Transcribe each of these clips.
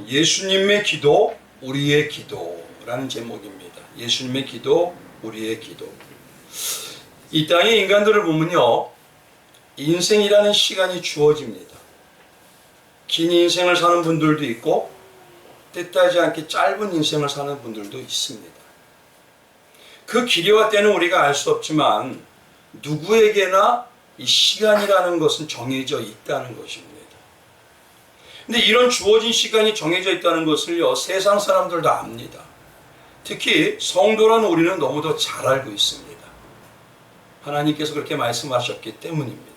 예수님의 기도, 우리의 기도라는 제목입니다. 예수님의 기도, 우리의 기도. 이 땅의 인간들을 보면요, 인생이라는 시간이 주어집니다. 긴 인생을 사는 분들도 있고 뜻하지 않게 짧은 인생을 사는 분들도 있습니다. 그 길이와 때는 우리가 알 수 없지만 누구에게나 이 시간이라는 것은 정해져 있다는 것입니다. 근데 이런 주어진 시간이 정해져 있다는 것을요, 세상 사람들도 압니다. 특히 성도라는 우리는 너무도 잘 알고 있습니다. 하나님께서 그렇게 말씀하셨기 때문입니다.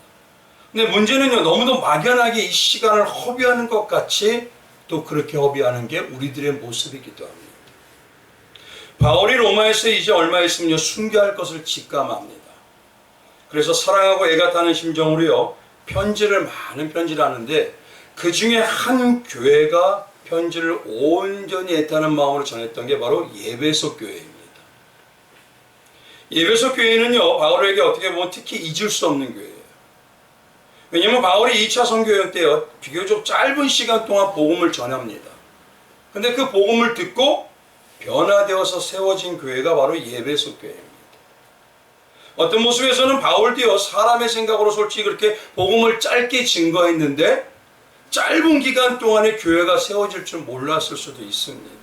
근데 문제는요, 너무도 막연하게 이 시간을 허비하는 것 같이 또 그렇게 허비하는 게 우리들의 모습이기도 합니다. 바울이 로마에서 이제 얼마 있으면요, 순교할 것을 직감합니다. 그래서 사랑하고 애가 타는 심정으로요, 많은 편지를 하는데 그 중에 한 교회가 편지를 온전히 애타는 마음으로 전했던 게 바로 예배소 교회입니다. 예배소 교회는요, 바울에게 어떻게 보면 특히 잊을 수 없는 교회예요. 왜냐하면 바울이 2차 선교 여행 때요, 비교적 짧은 시간 동안 복음을 전합니다. 근데 그 복음을 듣고 변화되어서 세워진 교회가 바로 예배소 교회입니다. 어떤 모습에서는 바울도요, 사람의 생각으로 솔직히 그렇게 복음을 짧게 증거했는데 짧은 기간 동안에 교회가 세워질 줄 몰랐을 수도 있습니다.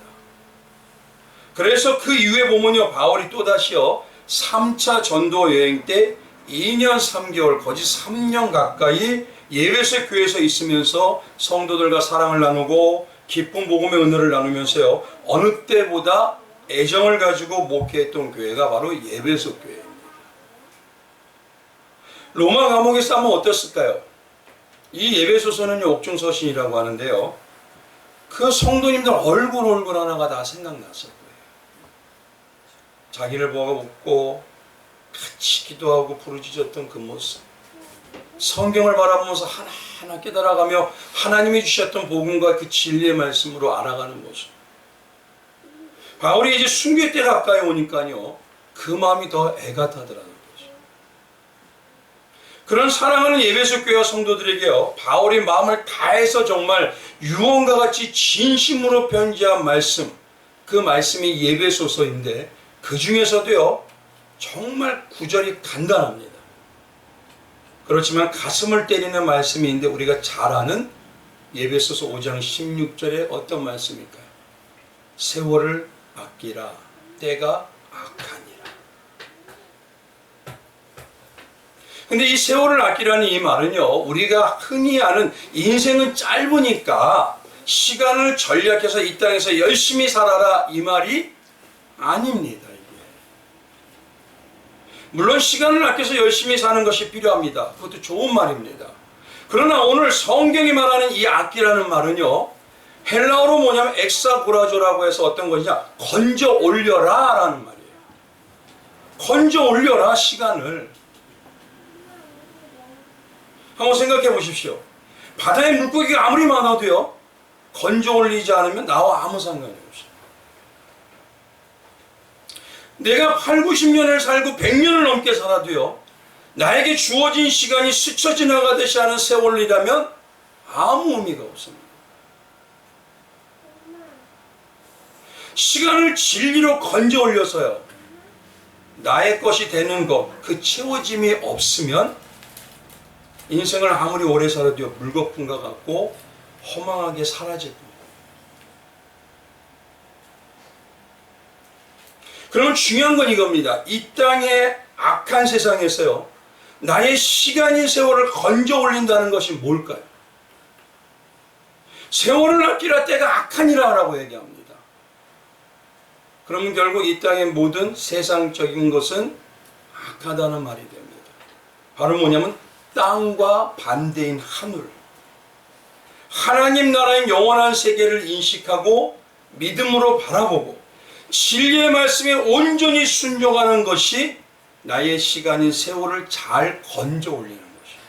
그래서 그 이후에 보면요, 바울이 또다시요, 3차 전도 여행 때 2년 3개월, 거의 3년 가까이 예배소 교회에서 있으면서 성도들과 사랑을 나누고 기쁜 복음의 은혜를 나누면서요, 어느 때보다 애정을 가지고 목회했던 교회가 바로 예배소 교회입니다. 로마 감옥에서 하면 어땠을까요? 이 예배소서는요, 옥중서신이라고 하는데요, 그 성도님들 얼굴 하나가 다 생각났을 거예요. 자기를 보고 웃고 같이 기도하고 부르짖었던 그 모습, 성경을 바라보면서 하나하나 깨달아가며 하나님이 주셨던 복음과 그 진리의 말씀으로 알아가는 모습. 바울이 이제 순교 때 가까이 오니까요, 그 마음이 더 애가 타더라는 거죠. 그런 사랑하는 예배소 교회 성도들에게요, 바울이 마음을 다해서 정말 유언과 같이 진심으로 편지한 말씀, 그 말씀이 예배소서인데 그 중에서도요, 정말 구절이 간단합니다. 그렇지만 가슴을 때리는 말씀인데 우리가 잘 아는 예배소서 5장 16절에 어떤 말씀일까요? 세월을 아끼라, 때가 악하니라. 근데 이 세월을 아끼라는 이 말은요, 우리가 흔히 아는 인생은 짧으니까 시간을 전략해서 이 땅에서 열심히 살아라, 이 말이 아닙니다. 이게. 물론 시간을 아껴서 열심히 사는 것이 필요합니다. 그것도 좋은 말입니다. 그러나 오늘 성경이 말하는 이 아끼라는 말은요, 헬라어로 뭐냐면 엑사고라조라고 해서 어떤 것이냐, 건져 올려라 라는 말이에요. 건져 올려라, 시간을. 한번 생각해 보십시오. 바다에 물고기가 아무리 많아도요, 건져 올리지 않으면 나와 아무 상관이 없어요. 내가 8, 90년을 살고 100년을 넘게 살아도요, 나에게 주어진 시간이 스쳐 지나가듯이 하는 세월이라면 아무 의미가 없습니다. 시간을 진리로 건져 올려서요, 나의 것이 되는 것, 그 채워짐이 없으면 인생을 아무리 오래 살아도 물거품과 같고 허망하게 사라질 겁니다. 그러면 중요한 건 이겁니다. 이 땅의 악한 세상에서요, 나의 시간인 세월을 건져 올린다는 것이 뭘까요? 세월을 아끼라, 때가 악하니라 라고 얘기합니다. 그러면 결국 이 땅의 모든 세상적인 것은 악하다는 말이 됩니다. 바로 뭐냐면 땅과 반대인 하늘, 하나님 나라의 영원한 세계를 인식하고 믿음으로 바라보고 진리의 말씀에 온전히 순종하는 것이 나의 시간인 세월을 잘 건져 올리는 것이에요.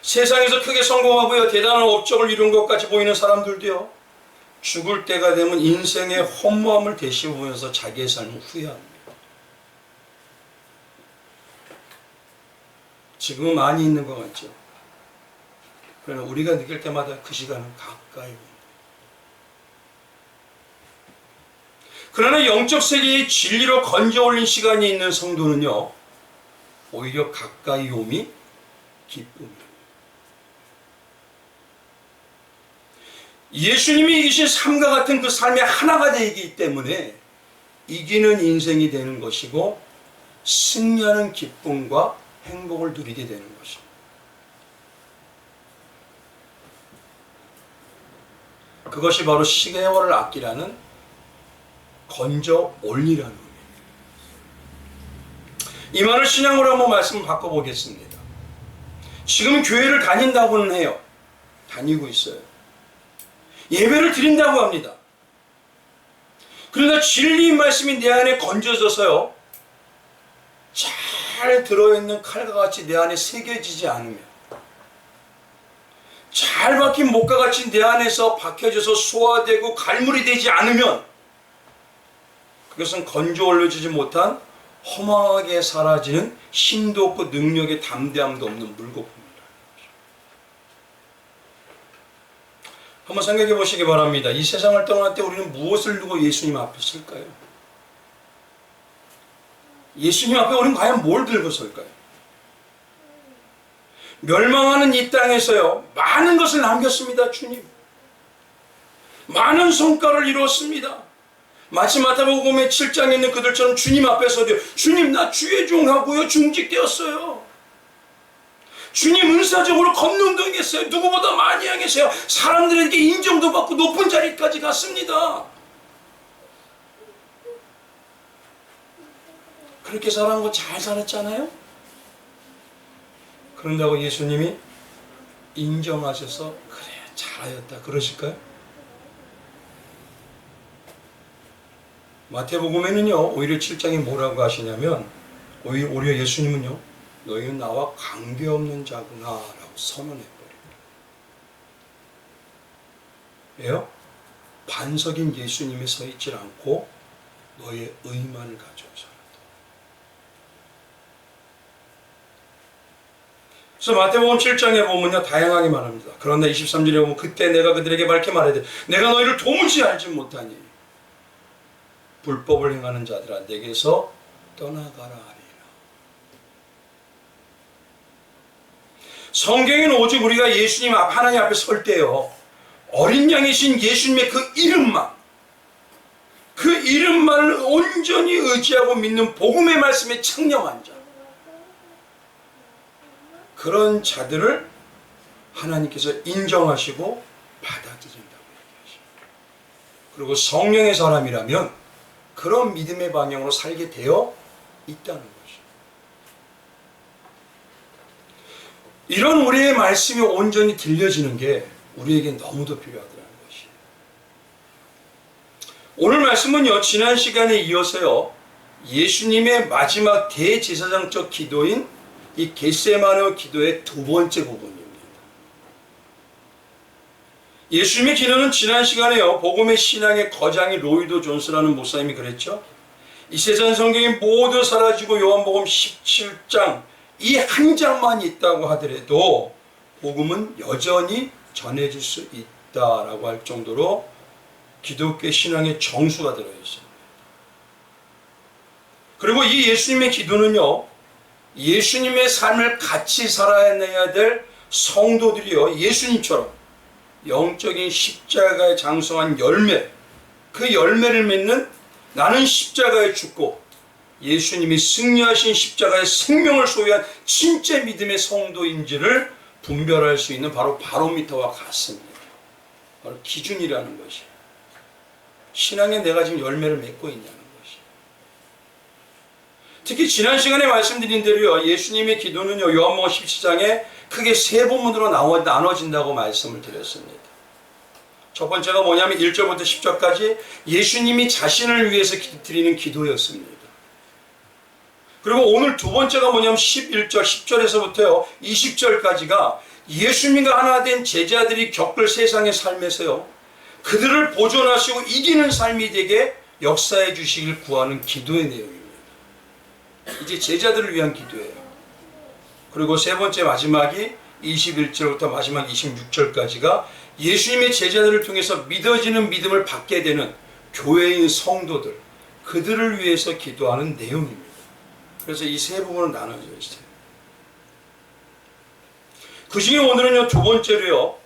세상에서 크게 성공하고요, 대단한 업적을 이룬 것 같이 보이는 사람들도요, 죽을 때가 되면 인생의 허무함을 되씹으면서 자기의 삶을 후회합니다. 지금은 많이 있는 것 같죠. 그러나 우리가 느낄 때마다 그 시간은 가까이 옵니다. 그러나 영적 세계의 진리로 건져 올린 시간이 있는 성도는요, 오히려 가까이 옴이 기쁨입니다. 예수님이 이기신 삶과 같은 그 삶의 하나가 되기 때문에 이기는 인생이 되는 것이고 승리하는 기쁨과 행복을 누리게 되는 것입니다. 그것이 바로 시계월을 아끼라는 건져 올리라는 의미입니다. 이 말을 신앙으로 한번 말씀을 바꿔보겠습니다. 지금 교회를 다닌다고는 해요. 다니고 있어요. 예배를 드린다고 합니다. 그러나 진리의 말씀이 내 안에 건져져서요, 잘 들어있는 칼과 같이 내 안에 새겨지지 않으면, 잘 박힌 목과 같이 내 안에서 박혀져서 소화되고 갈물이 되지 않으면 그것은 건져 올려지지 못한 허망하게 사라지는 힘도 없고 능력의 담대함도 없는 물거품입니다. 한번 생각해 보시기 바랍니다. 이 세상을 떠날 때 우리는 무엇을 두고 예수님 앞에 설까요? 예수님 앞에 우리는 과연 뭘 들고 설까요? 멸망하는 이 땅에서요, 많은 것을 남겼습니다. 주님, 많은 성과를 이루었습니다. 마치 마태복음의 7장에 있는 그들처럼 주님 앞에서도 주님, 나 주의 종하고요 중직되었어요. 주님, 은사적으로 건능동했어요. 누구보다 많이 행했어요. 사람들에게 인정도 받고 높은 자리까지 갔습니다. 그렇게 살아온 거 잘 살았잖아요. 그런다고 예수님이 인정하셔서 그래 잘하였다 그러실까요? 마태복음에는요, 오히려 7장에 뭐라고 하시냐면, 오히려 예수님은요, 너희는 나와 관계없는 자구나 라고 선언해버립니다. 왜요? 반석인 예수님이 서 있질 않고 너의 의만을 가지고 살았다. 그래서 마태복음 7장에 보면요, 다양하게 말합니다. 그런데 23절에 보면 그때 내가 그들에게 밝게 말하되 내가 너희를 도무지 알지 못하니 불법을 행하는 자들아 내게서 떠나가라 하리라. 성경에는 오직 우리가 예수님 앞, 하나님 앞에 설 때요, 어린 양이신 예수님의 그 이름만을 온전히 의지하고 믿는 복음의 말씀에 청렴한 자, 그런 자들을 하나님께서 인정하시고 받아들인다고 얘기하십니다. 그리고 성령의 사람이라면 그런 믿음의 방향으로 살게 되어 있다는 것이죠. 이런 우리의 말씀이 온전히 들려지는 게 우리에게 너무도 필요하더라는 것이에요. 오늘 말씀은요, 지난 시간에 이어서요, 예수님의 마지막 대제사장적 기도인 이 겟세마네 기도의 두 번째 부분입니다. 예수님의 기도는 지난 시간에요, 복음의 신앙의 거장이 로이드 존스라는 목사님이 그랬죠. 이 세상 성경이 모두 사라지고 요한복음 17장 이 한 장만 있다고 하더라도 복음은 여전히 전해질 수 있다라고 할 정도로 기독교 신앙의 정수가 들어있습니다. 그리고 이 예수님의 기도는요, 예수님의 삶을 같이 살아내야 될 성도들이요, 예수님처럼 영적인 십자가에 장성한 열매, 그 열매를 맺는 나는 십자가에 죽고 예수님이 승리하신 십자가의 생명을 소유한 진짜 믿음의 성도인지를 분별할 수 있는 바로 바로미터와 같습니다. 바로 기준이라는 것이, 신앙에 내가 지금 열매를 맺고 있냐는 것이. 특히 지난 시간에 말씀드린 대로요, 예수님의 기도는요, 요한복음 17장에 크게 세 부분으로 나눠진다고 말씀을 드렸습니다. 첫 번째가 뭐냐면 1절부터 10절까지 예수님이 자신을 위해서 드리는 기도였습니다. 그리고 오늘 두 번째가 뭐냐면 11절, 10절에서부터요 20절까지가 예수님과 하나 된 제자들이 겪을 세상의 삶에서요, 그들을 보존하시고 이기는 삶이 되게 역사해 주시길 구하는 기도의 내용입니다. 이제 제자들을 위한 기도예요. 그리고 세 번째 마지막이 21절부터 마지막 26절까지가 예수님의 제자들을 통해서 믿어지는 믿음을 받게 되는 교회인 성도들, 그들을 위해서 기도하는 내용입니다. 그래서 이 세 부분으로 나눠져 있어요. 그 중에 오늘은요, 두 번째로요,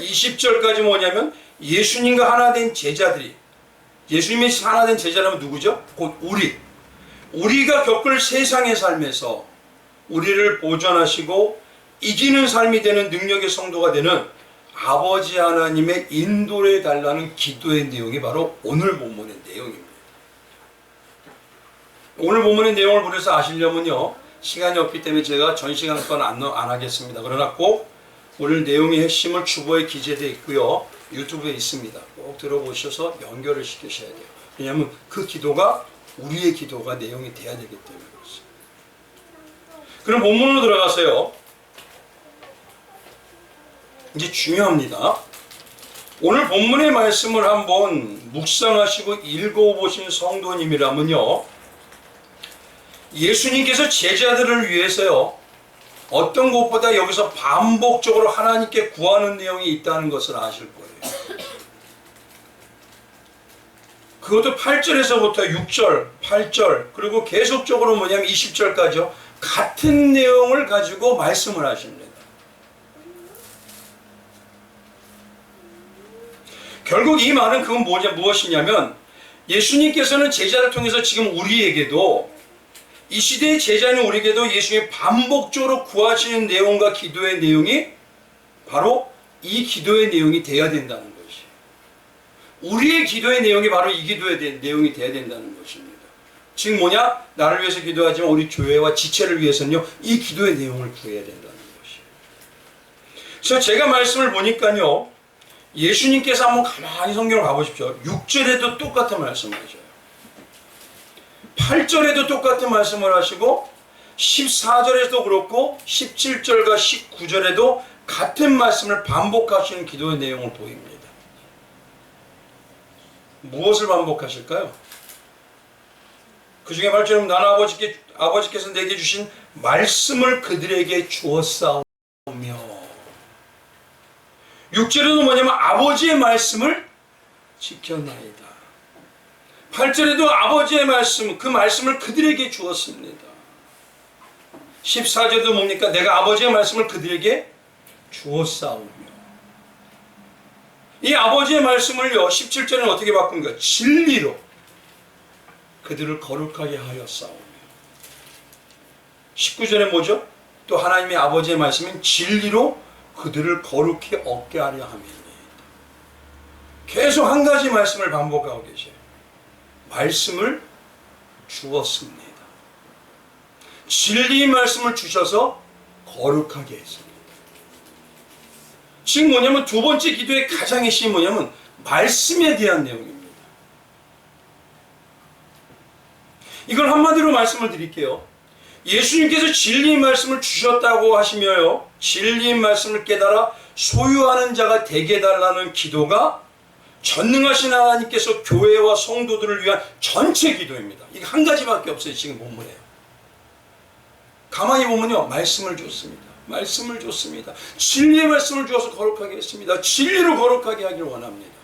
20절까지 뭐냐면 예수님과 하나 된 제자들이, 예수님의 하나 된 제자라면 누구죠? 곧 우리가 겪을 세상의 삶에서 우리를 보존하시고 이기는 삶이 되는 능력의 성도가 되는 아버지 하나님의 인도해 달라는 기도의 내용이 바로 오늘 본문의 내용입니다. 오늘 본문의 내용을 보면서 아시려면요, 시간이 없기 때문에 제가 전 시간 동안 안 하겠습니다. 그러나 꼭 오늘 내용의 핵심을 주보에 기재되어 있고요, 유튜브에 있습니다. 꼭 들어보셔서 연결을 시키셔야 돼요. 왜냐하면 그 기도가 우리의 기도가 내용이 돼야 되기 때문에 그렇습니다. 그럼 본문으로 들어가세요. 이제 중요합니다. 오늘 본문의 말씀을 한번 묵상하시고 읽어보신 성도님이라면요, 예수님께서 제자들을 위해서요, 어떤 것보다 여기서 반복적으로 하나님께 구하는 내용이 있다는 것을 아실 거예요. 그것도 8절에서부터 6절, 8절, 그리고 계속적으로 뭐냐면 20절까지요. 같은 내용을 가지고 말씀을 하십니다. 결국 이 말은 그건 무엇이냐면 예수님께서는 제자를 통해서 지금 우리에게도, 이 시대의 제자인 우리에게도 예수님이 반복적으로 구하시는 내용과 기도의 내용이 바로 이 기도의 내용이 되어야 된다는 것이에요. 우리의 기도의 내용이 바로 이 기도의 내용이 되어야 된다는 것입니다. 즉 뭐냐? 나를 위해서 기도하지만 우리 교회와 지체를 위해서는요, 이 기도의 내용을 구해야 된다는 것이에요. 그래서 제가 말씀을 보니까요, 예수님께서 한번 가만히 성경을 가보십시오. 6절에도 똑같은 말씀을 하셔요. 8절에도 똑같은 말씀을 하시고 14절에도 그렇고 17절과 19절에도 같은 말씀을 반복하시는 기도의 내용을 보입니다. 무엇을 반복하실까요? 그 중에 8절은 나는 아버지께서 내게 주신 말씀을 그들에게 주었사오며, 6절에도 뭐냐면 아버지의 말씀을 지켰나이다. 8절에도 아버지의 말씀, 그 말씀을 그들에게 주었습니다. 14절도 뭡니까? 내가 아버지의 말씀을 그들에게 주었사오며. 이 아버지의 말씀을요, 17절에는 어떻게 바꾼가? 진리로 그들을 거룩하게 하였사오며. 19절에 뭐죠? 또 하나님의 아버지의 말씀은 진리로 그들을 거룩히 얻게 하려 함이니. 계속 한 가지 말씀을 반복하고 계셔요. 말씀을 주었습니다. 진리의 말씀을 주셔서 거룩하게 했습니다. 지금 뭐냐면 두 번째 기도의 가장 핵심이 뭐냐면 말씀에 대한 내용입니다. 이걸 한마디로 말씀을 드릴게요. 예수님께서 진리의 말씀을 주셨다고 하시며요, 진리의 말씀을 깨달아 소유하는 자가 되게 해달라는 기도가 전능하신 하나님께서 교회와 성도들을 위한 전체 기도입니다. 이게 한 가지밖에 없어요. 지금 본문에 가만히 보면요, 말씀을 줬습니다. 말씀을 줬습니다. 진리의 말씀을 주어서 거룩하게 했습니다. 진리로 거룩하게 하기를 원합니다.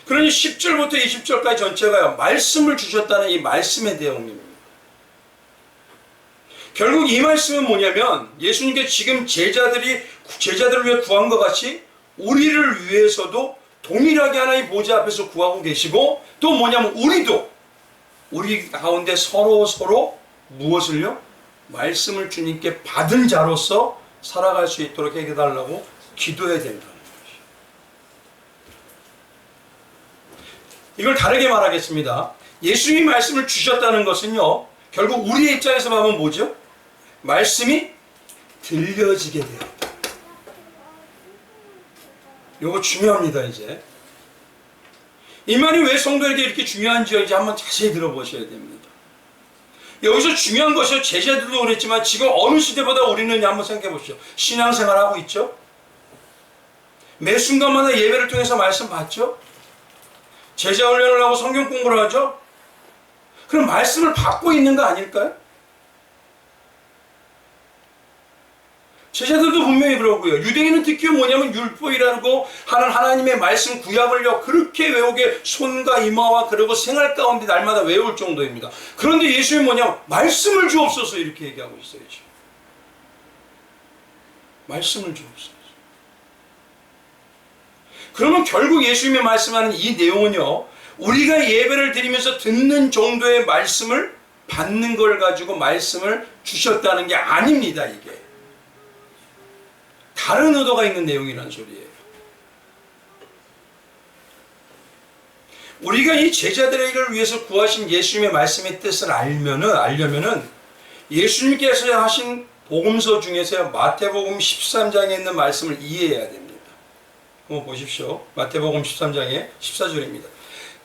그러니 10절부터 20절까지 전체가요, 말씀을 주셨다는 이 말씀의 내용입니다. 결국 이 말씀은 뭐냐면 예수님께 지금 제자들을 위해 구한 것 같이 우리를 위해서도 동일하게 하나님 보좌 앞에서 구하고 계시고, 또 뭐냐면 우리 가운데 서로 무엇을요? 말씀을 주님께 받은 자로서 살아갈 수 있도록 해달라고 기도해야 된다는 것이죠. 이걸 다르게 말하겠습니다. 예수님이 말씀을 주셨다는 것은요, 결국 우리의 입장에서 보면 뭐죠? 말씀이 들려지게 되었다. 이거 중요합니다. 이제 이 말이 왜 성도에게 이렇게 중요한지 이제 한번 자세히 들어보셔야 됩니다. 여기서 중요한 것이요, 제자들도 그랬지만 지금 어느 시대보다 우리는 한번 생각해 보시죠. 신앙생활 하고 있죠? 매 순간마다 예배를 통해서 말씀 받죠? 제자 훈련을 하고 성경 공부를 하죠? 그럼 말씀을 받고 있는 거 아닐까요? 제자들도 분명히 그러고요. 유대인은 특히 뭐냐면 율법이라고 하는 하나님의 말씀 구약을요 그렇게 외우게 손과 이마와 그리고 생활 가운데 날마다 외울 정도입니다. 그런데 예수님은 뭐냐면 말씀을 주옵소서 이렇게 얘기하고 있어요. 지금. 말씀을 주옵소서. 그러면 결국 예수님이 말씀하는 이 내용은요, 우리가 예배를 드리면서 듣는 정도의 말씀을 받는 걸 가지고 말씀을 주셨다는 게 아닙니다. 이게 다른 의도가 있는 내용이라는 소리예요. 우리가 이 제자들을 위해서 구하신 예수님의 말씀의 뜻을 알려면은 예수님께서 하신 복음서 중에서 마태복음 13장에 있는 말씀을 이해해야 됩니다. 한번 보십시오. 마태복음 13장의 14절입니다.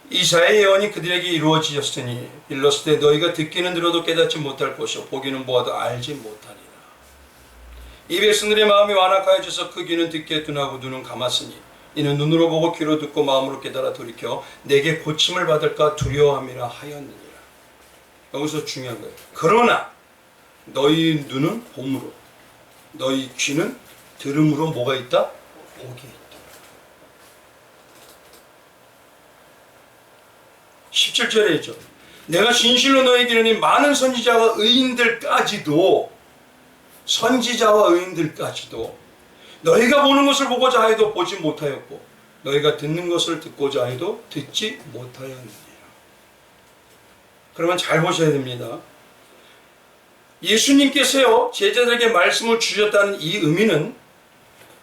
이사야의 예언이 그들에게 이루어지었으니 일렀을 때 너희가 듣기는 들어도 깨닫지 못할 것이요 보기는 보아도 알지 못하리라. 이 백성들의 마음이 완악하여져서 그 귀는 듣기에 둔하고 눈은 감았으니 이는 눈으로 보고 귀로 듣고 마음으로 깨달아 돌이켜 내게 고침을 받을까 두려워함이라 하였느니라. 여기서 중요한 거예요. 그러나 너희 눈은 봄으로 너희 귀는 들음으로 뭐가 있다? 복이 있다. 17절에 있죠. 내가 진실로 너희에게 이르니 많은 선지자와 의인들까지도 너희가 보는 것을 보고자 하여도 보지 못하였고 너희가 듣는 것을 듣고자 하여도 듣지 못하였느니라. 그러면 잘 보셔야 됩니다. 예수님께서요 제자들에게 말씀을 주셨다는 이 의미는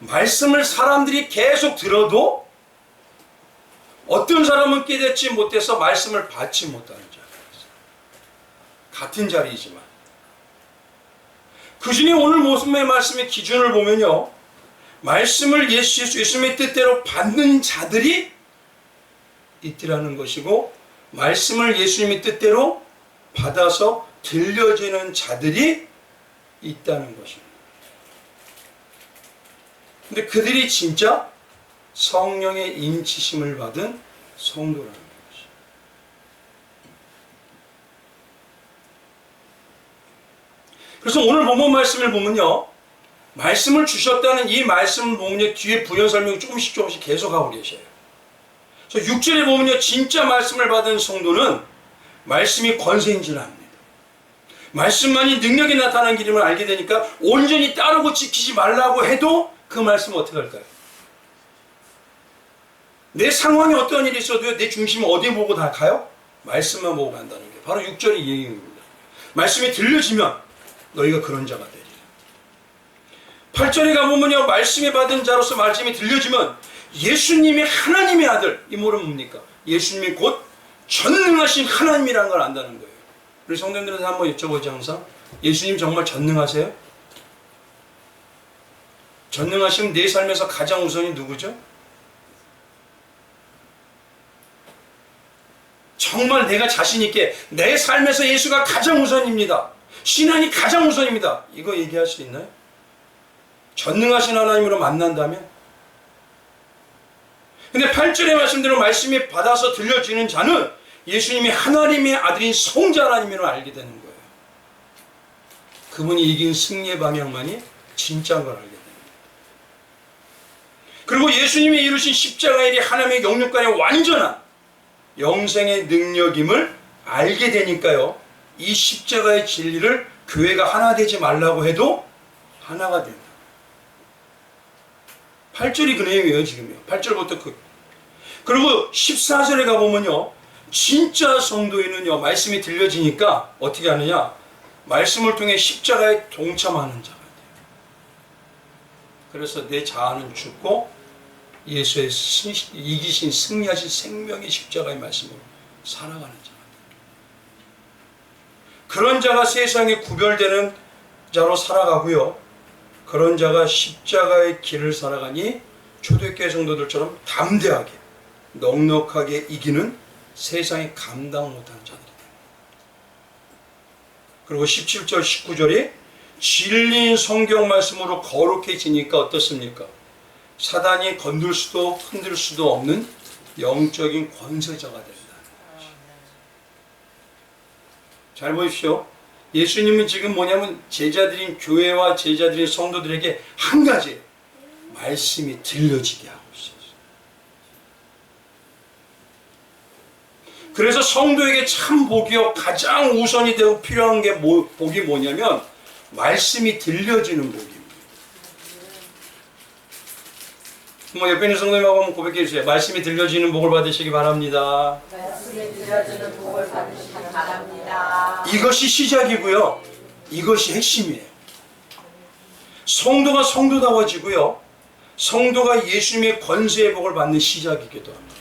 말씀을 사람들이 계속 들어도 어떤 사람은 깨닫지 못해서 말씀을 받지 못하는 자리였어요. 같은 자리이지만 그 중에 오늘 모습의 말씀의 기준을 보면요 말씀을 예수님의 뜻대로 받는 자들이 있더라는 것이고 말씀을 예수님의 뜻대로 받아서 들려지는 자들이 있다는 것입니다. 근데 그들이 진짜 성령의 인치심을 받은 성도라는 것이죠. 그래서 오늘 본문 말씀을 보면요 말씀을 주셨다는 이 말씀을 보면 뒤에 부연 설명이 조금씩 계속하고 계셔요. 그래서 6절에 보면요 진짜 말씀을 받은 성도는 말씀이 권세인 줄 압니다. 말씀만이 능력이 나타나는 길임을 알게 되니까 온전히 따르고 지키지 말라고 해도 그 말씀은 어떻게 할까요? 내 상황에 어떤 일이 있어도 내 중심이 어디 보고 다 가요? 말씀만 보고 간다는 게 바로 6절의 얘기입니다. 말씀이 들려지면 너희가 그런 자가 되리라. 8절에 가보면요 말씀이 받은 자로서 말씀이 들려지면 예수님이 하나님의 아들, 이 말은 뭡니까? 예수님이 곧 전능하신 하나님이라는 걸 안다는 거예요. 우리 성도님들한테 한번 여쭤보지 항상 예수님 정말 전능하세요? 전능하시면 내 삶에서 가장 우선이 누구죠? 정말 내가 자신 있게 내 삶에서 예수가 가장 우선입니다. 신앙이 가장 우선입니다. 이거 얘기할 수 있나요? 전능하신 하나님으로 만난다면? 근데 8절의 말씀대로 말씀이 받아서 들려지는 자는 예수님이 하나님의 아들인 성자 하나님으로 알게 되는 거예요. 그분이 이긴 승리의 방향만이 진짜인 걸 알게 됩니다. 그리고 예수님이 이루신 십자가의 일이 하나님의 영육간의 완전한 영생의 능력임을 알게 되니까요. 이 십자가의 진리를 교회가 하나 되지 말라고 해도 하나가 된다. 8절이 그 내용이에요. 지금요. 8절부터 그리고 14절에 가보면요. 진짜 성도인은요. 말씀이 들려지니까 어떻게 하느냐. 말씀을 통해 십자가에 동참하는 자가 돼요. 그래서 내 자아는 죽고 예수의 이기신 승리하신 생명의 십자가의 말씀으로 살아가는 자가 됩니다. 그런 자가 세상에 구별되는 자로 살아가고요. 그런 자가 십자가의 길을 살아가니 초대교회 성도들처럼 담대하게 넉넉하게 이기는 세상에 감당 못하는 자들이 됩니다. 그리고 17절 19절이 진리인 성경 말씀으로 거룩해지니까 어떻습니까? 사단이 건들 수도 흔들 수도 없는 영적인 권세자가 된다. 잘 보십시오. 예수님은 지금 뭐냐면 제자들인 교회와 제자들인 성도들에게 한 가지 말씀이 들려지게 하고 있어요. 그래서 성도에게 참 복이요 가장 우선이 되고 필요한 게 복이 뭐냐면 말씀이 들려지는 복입니다. 뭐 옆에 있는 성도님하고 한번 고백해 주세요. 말씀이 들려지는 복을 받으시기 바랍니다. 말씀이 들려지는 복을 받으시기 바랍니다. 이것이 시작이고요. 이것이 핵심이에요. 성도가 성도다워지고요. 성도가 예수님의 권세의 복을 받는 시작이기도 합니다.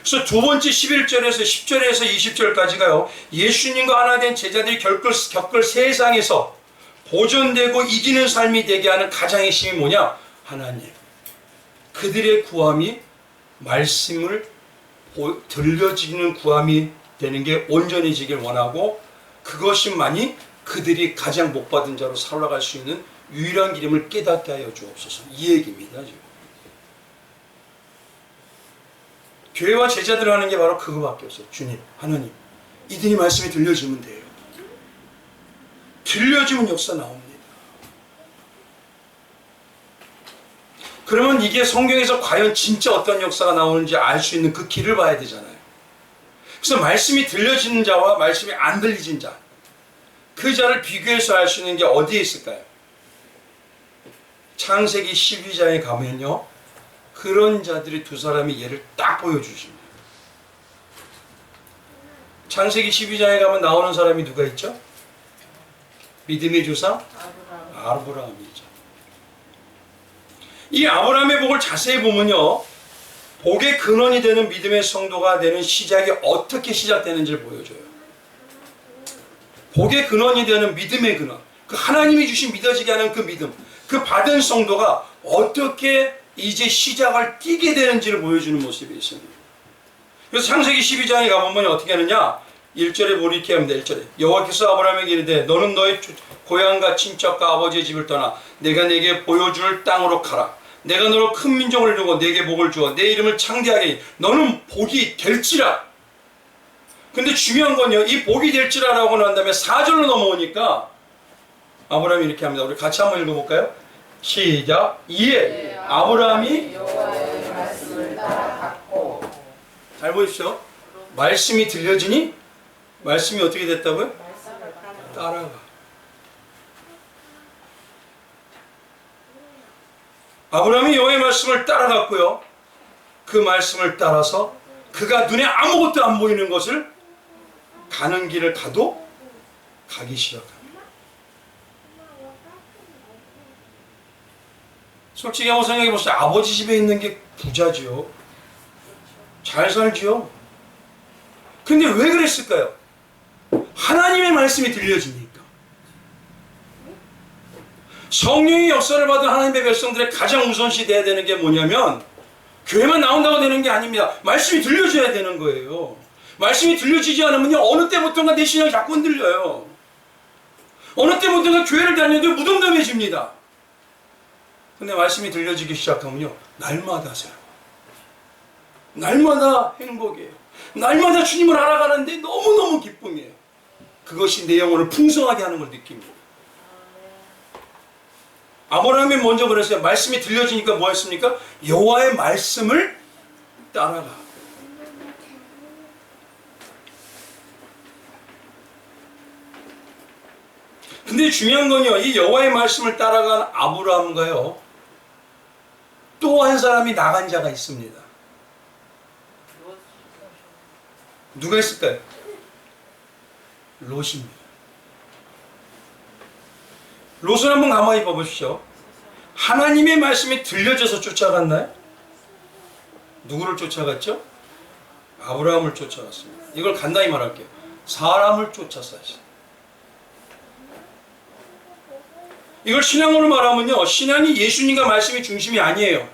그래서 두 번째 11절에서 10절에서 20절까지가요. 예수님과 하나 된 제자들이 겪을 세상에서 보존되고 이기는 삶이 되게 하는 가장 핵심이 뭐냐? 하나님. 그들의 구함이 말씀을 들려지는 구함이 되는 게 온전해지길 원하고 그것이만이 그들이 가장 복받은 자로 살아갈 수 있는 유일한 길임을 깨닫게 하여 주옵소서. 이 얘기입니다. 지금. 교회와 제자들 하는 게 바로 그거밖에 없어요. 주님, 하나님, 이들이 말씀이 들려지면 돼요. 들려지면 역사 나옵니다. 그러면 이게 성경에서 과연 진짜 어떤 역사가 나오는지 알 수 있는 그 길을 봐야 되잖아요. 그래서 말씀이 들려지는 자와 말씀이 안 들리진 자, 그 자를 비교해서 알 수 있는 게 어디에 있을까요? 창세기 12장에 가면요. 그런 자들이 두 사람이 예를 딱 보여주십니다. 창세기 12장에 가면 나오는 사람이 누가 있죠? 믿음의 조상? 아브라함이죠. 이 아브라함의 복을 자세히 보면요. 복의 근원이 되는 믿음의 성도가 되는 시작이 어떻게 시작되는지를 보여줘요. 복의 근원이 되는 믿음의 근원. 그 하나님이 주신 믿어지게 하는 그 믿음. 그 받은 성도가 어떻게 이제 시작을 띄게 되는지를 보여주는 모습이 있습니다. 그래서 창세기 12장에 가보면 어떻게 하느냐? 1절에 뭐 이렇게 합니다. 1절에 여호와께서 아브라함에게 이르되 너는 너의 고향과 친척과 아버지의 집을 떠나 내가 내게 보여줄 땅으로 가라. 내가 너로 큰 민족을 이루고 내게 복을 주어 내 이름을 창대하게 하니 너는 복이 될지라. 근데 중요한 건요. 이 복이 될지라라고 난 다음에 4절로 넘어오니까 아브라함이 이렇게 합니다. 우리 같이 한번 읽어볼까요? 시작. 이에 아브라함이 여호와의 말씀을 따라갔고. 잘 보십시오. 말씀이 들려지니 말씀이 어떻게 됐다고요? 따라가. 아브라함이 여호와의 말씀을 따라갔고요. 그 말씀을 따라서 그가 눈에 아무것도 안 보이는 것을 가는 길을 가도 가기 시작합니다. 솔직히 한번 생각해 보세요. 아버지 집에 있는 게 부자지요. 잘 살지요. 근데 왜 그랬을까요? 하나님의 말씀이 들려지니까. 성령의 역사를 받은 하나님의 백성들의 가장 우선시 돼야 되는 게 뭐냐면 교회만 나온다고 되는 게 아닙니다. 말씀이 들려줘야 되는 거예요. 말씀이 들려지지 않으면 어느 때부터인가 내 신앙이 자꾸 흔들려요. 어느 때부터인가 교회를 다녀도 무덤덤해집니다. 근데 말씀이 들려지기 시작하면요. 날마다 새로워. 날마다 행복이에요. 날마다 주님을 알아가는데 너무너무 기쁨이에요. 그것이 내 영혼을 풍성하게 하는 걸 느낍니다. 아브라함이 먼저 그랬어요. 말씀이 들려지니까 뭐 했습니까? 여호와의 말씀을 따라가. 근데 중요한 건요. 이 여호와의 말씀을 따라간 아브라함과요. 또 한 사람이 나간 자가 있습니다. 누가 있을까요? 롯입니다. 롯을 한번 가만히 봐보십시오. 하나님의 말씀이 들려져서 쫓아갔나요? 누구를 쫓아갔죠? 아브라함을 쫓아갔습니다. 이걸 간단히 말할게요. 사람을 쫓아서 하시죠. 이걸 신앙으로 말하면요. 신앙이 예수님과 말씀이 중심이 아니에요.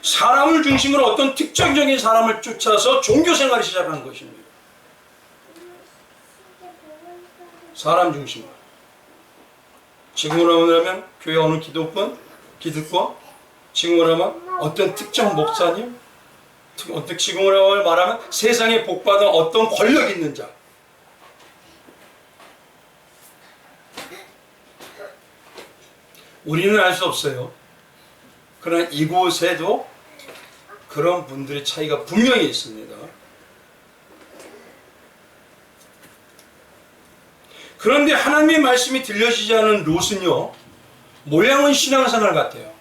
사람을 중심으로 어떤 특정적인 사람을 쫓아서 종교생활을 시작한 것입니다. 사람 중심으로. 지금으로 하면 교회 어느 기독권, 지금으로 하면 어떤 특정 목사님, 어떤 지금으로 말하면 세상에 복받은 어떤 권력 있는 자. 우리는 알 수 없어요. 그러나 이곳에도 그런 분들의 차이가 분명히 있습니다. 그런데 하나님의 말씀이 들려지지 않은 롯은요, 모양은 신앙생활 같아요.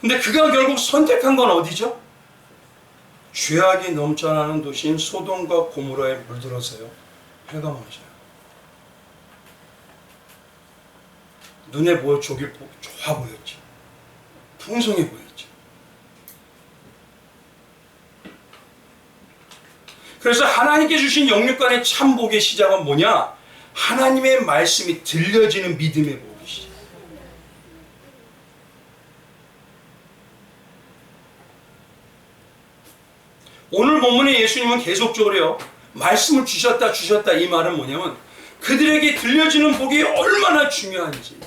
근데 그가 결국 선택한 건 어디죠? 죄악이 넘쳐나는 도시인 소돔과 고모라에 물들어서요, 해가 많으셔요. 눈에 보여 좋아 보였죠. 풍성해 보였죠. 그래서 하나님께 주신 영육간의 참 복의 시작은 뭐냐? 하나님의 말씀이 들려지는 믿음의 복이시죠. 오늘 본문에 예수님은 계속적으로요, 말씀을 주셨다 이 말은 뭐냐면 그들에게 들려지는 복이 얼마나 중요한지,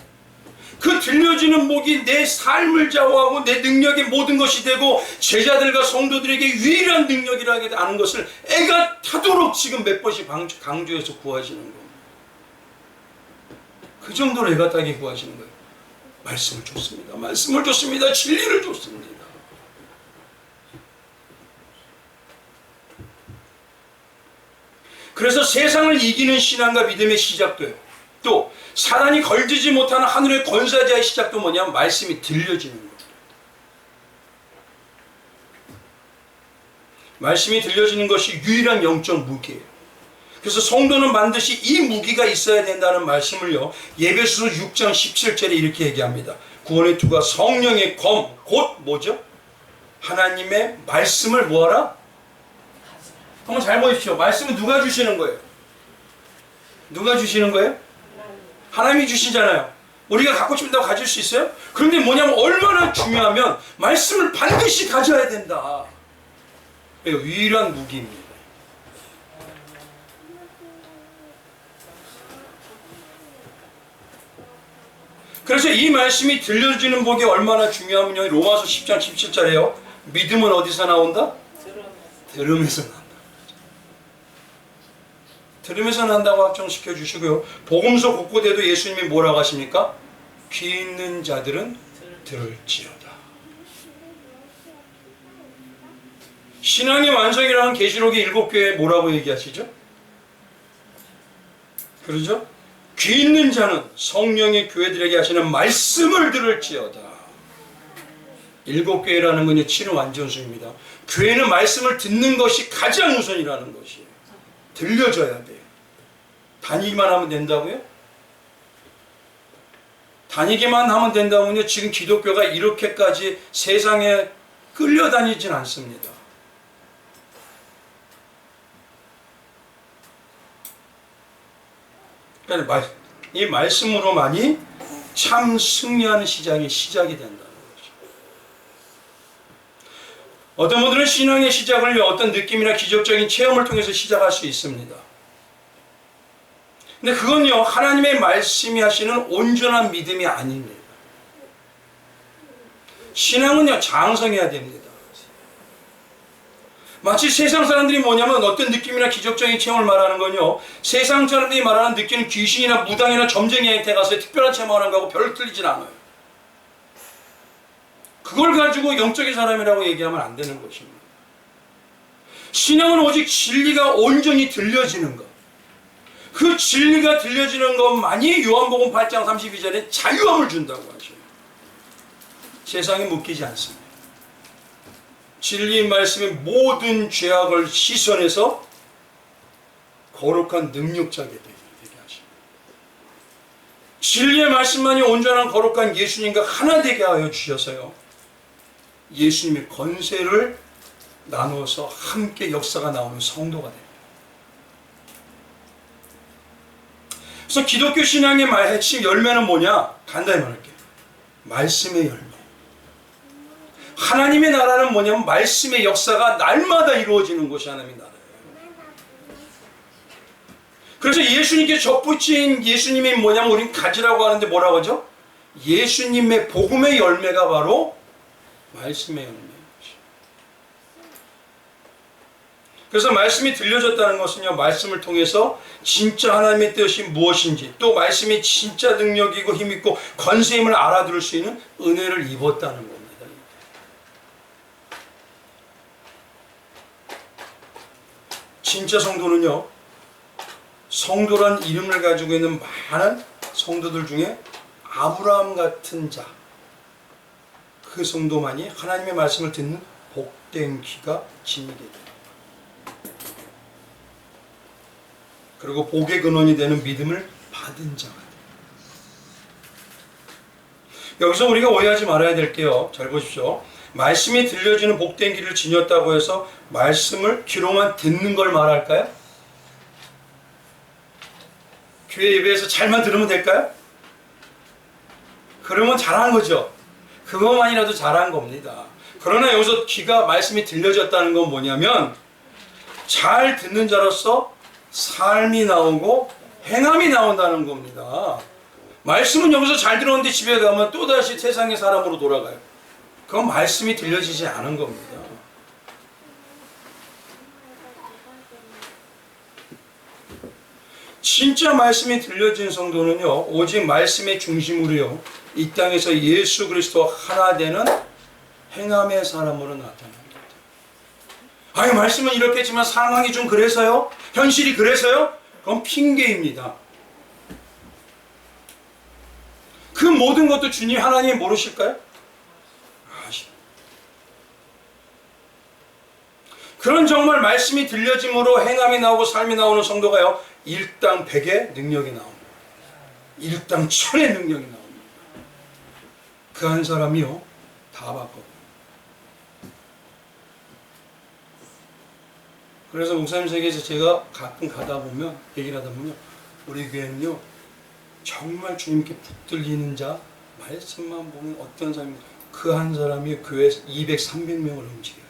그 들려지는 복이 내 삶을 좌우하고 내 능력의 모든 것이 되고 제자들과 성도들에게 유일한 능력이라고 아는 것을 애가 타도록 지금 몇 번씩 강조해서 구하시는 거예요. 그 정도로 애가 타게 구하시는 거예요. 말씀을 줬습니다. 말씀을 줬습니다. 진리를 줬습니다. 그래서 세상을 이기는 신앙과 믿음의 시작도요, 또 사단이 걸지지 못하는 하늘의 권세자의 시작도 뭐냐면 말씀이 들려지는 거예요. 말씀이 들려지는 것이 유일한 영적 무기예요. 그래서 성도는 반드시 이 무기가 있어야 된다는 말씀을요, 에베소서 6장 17절에 이렇게 얘기합니다. 구원의 투가 성령의 검, 곧 뭐죠? 하나님의 말씀을 뭐하라? 한번 잘 보십시오. 말씀은 누가 주시는 거예요? 누가 주시는 거예요? 하나님이 주시잖아요. 우리가 갖고 싶다고 가질 수 있어요? 그런데 뭐냐면 얼마나 중요하면 말씀을 반드시 가져야 된다. 유일한 무기입니다. 그래서 이 말씀이 들려지는 복이 얼마나 중요하면요, 로마서 10장 17절에요. 믿음은 어디서 나온다? 들음에서 나온다. 들으면서 난다고 확정시켜 주시고요. 복음서 곳곳에도 예수님이 뭐라고 하십니까? 귀 있는 자들은 들을지어다. 신앙의 완성이라는 계시록의 7교회에 뭐라고 얘기하시죠? 그러죠? 귀 있는 자는 성령의 교회들에게 하시는 말씀을 들을지어다. 7교회라는 건요, 7은 완전수입니다. 교회는 말씀을 듣는 것이 가장 우선이라는 것이에요. 들려줘야 돼요. 다니기만 하면 된다고요? 다니기만 하면 된다면요, 지금 기독교가 이렇게까지 세상에 끌려다니진 않습니다. 그러니까 이 말씀으로만이 참 승리하는 시작이 된다는 거죠. 어떤 분들은 신앙의 시작을 어떤 느낌이나 기적적인 체험을 통해서 시작할 수 있습니다. 근데 그건요, 하나님의 말씀이 하시는 온전한 믿음이 아닙니다. 신앙은요, 장성해야 됩니다. 마치 세상 사람들이 뭐냐면 어떤 느낌이나 기적적인 체험을 말하는 건요, 세상 사람들이 말하는 느끼는 귀신이나 무당이나 점쟁이한테 가서 특별한 체험을 하는 거하고 별로 틀리진 않아요. 그걸 가지고 영적인 사람이라고 얘기하면 안 되는 것입니다. 신앙은 오직 진리가 온전히 들려지는 것, 그 진리가 들려지는 것만이 요한복음 8장 32절에 자유함을 준다고 하죠. 세상에 묶이지 않습니다. 진리의 말씀의 모든 죄악을 씻어내서 거룩한 능력자게 되게 하십니다. 진리의 말씀만이 온전한 거룩한 예수님과 하나 되게 하여 주셔서요, 예수님의 권세를 나누어서 함께 역사가 나오는 성도가 됩니다. 그래서 기독교 신앙의 핵심 열매는 뭐냐? 간단히 말할게요. 말씀의 열매. 하나님의 나라는 뭐냐면 말씀의 역사가 날마다 이루어지는 것이 하나님의 나라예요. 그래서 예수님께 접붙인 예수님이 뭐냐면 우린 가지라고 하는데 뭐라고 하죠? 예수님의 복음의 열매가 바로 말씀의 열매인 것이죠. 그래서 말씀이 들려졌다는 것은요, 말씀을 통해서 진짜 하나님의 뜻이 무엇인지, 또 말씀이 진짜 능력이고 힘있고 권세임을 알아들을 수 있는 은혜를 입었다는 겁니다. 진짜 성도는요, 성도란 이름을 가지고 있는 많은 성도들 중에 아브라함 같은 자, 그 성도만이 하나님의 말씀을 듣는 복된 귀가 지니게 됩니다. 그리고 복의 근원이 되는 믿음을 받은 자가 돼요. 여기서 우리가 오해하지 말아야 될게요. 잘 보십시오. 말씀이 들려지는 복된 귀를 지녔다고 해서 말씀을 귀로만 듣는 걸 말할까요? 교회 예배에서 잘만 들으면 될까요? 그러면 잘한 거죠. 그것만이라도 잘한 겁니다. 그러나 여기서 귀가 말씀이 들려졌다는 건 뭐냐면 잘 듣는 자로서 삶이 나오고 행함이 나온다는 겁니다. 말씀은 여기서 잘 들었는데 집에 가면 또다시 세상의 사람으로 돌아가요. 그건 말씀이 들려지지 않은 겁니다. 진짜 말씀이 들려진 성도는요, 오직 말씀의 중심으로요, 이 땅에서 예수 그리스도와 하나 되는 행함의 사람으로 나타납니다. 아니, 말씀은 이렇게 했지만 상황이 좀 그래서요? 현실이 그래서요? 그건 핑계입니다. 그 모든 것도 주님 하나님이 모르실까요? 아십니다. 그런 정말 말씀이 들려짐으로 행함이 나오고 삶이 나오는 성도가요, 일당 백의 능력이 나옵니다. 일당 천의 능력이 나옵니다. 그 한 사람이요, 다 바꿔. 그래서 목사님 세계에서 제가 가끔 가다 보면, 얘기를 하다 보면, 우리 교회는요, 정말 주님께 붙들리는 자, 말씀만 보면 어떤 사람이, 그 한 사람이 교회에서 200, 300명을 움직여요.